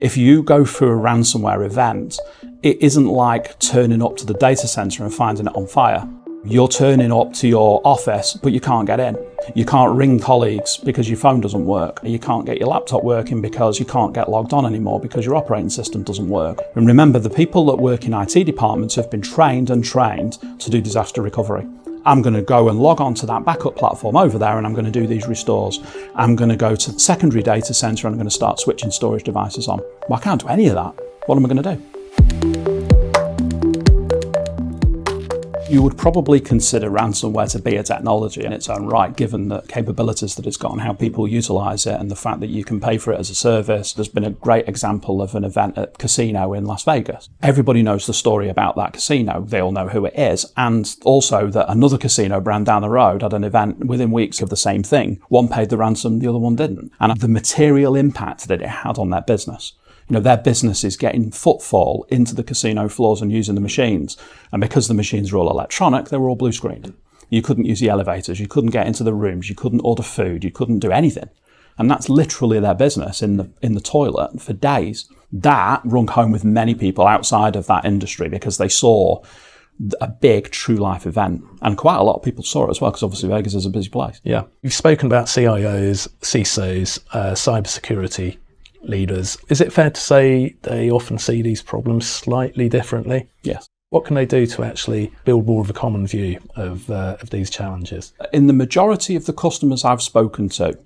If you go through a ransomware event, it isn't like turning up to the data center and finding it on fire. You're turning up to your office, but you can't get in. You can't ring colleagues because your phone doesn't work. You can't get your laptop working because you can't get logged on anymore because your operating system doesn't work. And remember, the people that work in IT departments have been trained to do disaster recovery. I'm going to go and log on to that backup platform over there and I'm going to do these restores. I'm going to go to the secondary data center and I'm going to start switching storage devices on. Well, I can't do any of that. What am I going to do? You would probably consider ransomware to be a technology in its own right, given the capabilities that it's got and how people utilize it and the fact that you can pay for it as a service. There's been a great example of an event at casino in Las Vegas. Everybody knows the story about that casino. They all know who it is. And also that another casino brand down the road had an event within weeks of the same thing. One paid the ransom, the other one didn't. And the material impact that it had on their business. Their business is getting footfall into the casino floors and using the machines. And because the machines are all electronic, they were all blue screened. You couldn't use the elevators. You couldn't get into the rooms. You couldn't order food. You couldn't do anything. And that's literally their business in the toilet for days. That rung home with many people outside of that industry because they saw a big true life event. And quite a lot of people saw it as well because obviously Vegas is a busy place. Yeah. You've spoken about CIOs, CISOs, cybersecurity leaders. Is it fair to say they often see these problems slightly differently? Yes. What can they do to actually build more of a common view of these challenges? In the majority of the customers I've spoken to,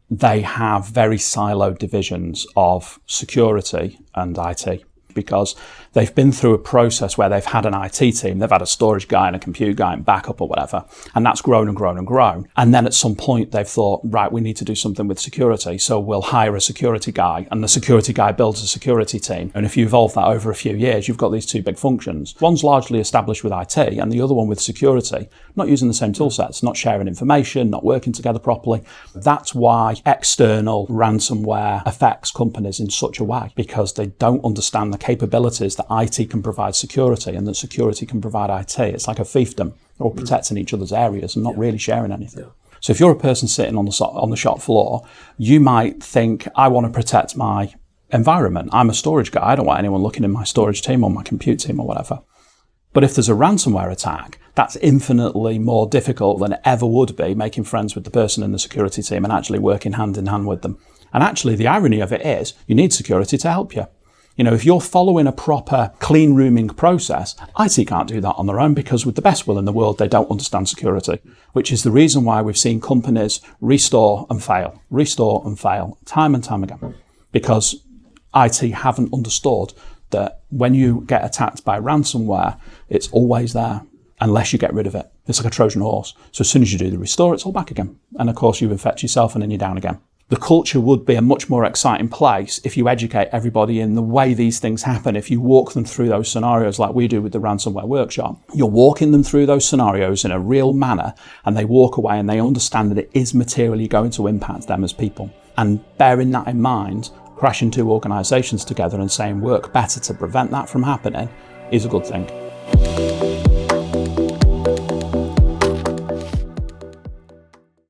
they have very siloed divisions of security and IT because they've been through a process where they've had an IT team, they've had a storage guy and a compute guy and backup or whatever, and that's grown and grown and grown. And then at some point they've thought, right, we need to do something with security, so we'll hire a security guy, and the security guy builds a security team. And if you evolve that over a few years, you've got these two big functions. One's largely established with IT, and the other one with security, not using the same tool sets, not sharing information, not working together properly. That's why external ransomware affects companies in such a way, because they don't understand the capabilities that IT can provide security and that security can provide IT. It's like a fiefdom. They're all protecting each other's areas and not really sharing anything. Yeah. So if you're a person sitting on the shop floor, you might think, I want to protect my environment. I'm a storage guy. I don't want anyone looking in my storage team or my compute team or whatever. But if there's a ransomware attack, that's infinitely more difficult than it ever would be making friends with the person in the security team and actually working hand in hand with them. And actually the irony of it is you need security to help you. If you're following a proper clean rooming process, IT can't do that on their own because with the best will in the world, they don't understand security, which is the reason why we've seen companies restore and fail, time and time again, because IT haven't understood that when you get attacked by ransomware, it's always there unless you get rid of it. It's like a Trojan horse. So as soon as you do the restore, it's all back again. And of course, you infect yourself and then you're down again. The culture would be a much more exciting place if you educate everybody in the way these things happen. If you walk them through those scenarios like we do with the ransomware workshop, you're walking them through those scenarios in a real manner and they walk away and they understand that it is materially going to impact them as people. And bearing that in mind, crashing two organisations together and saying work better to prevent that from happening is a good thing.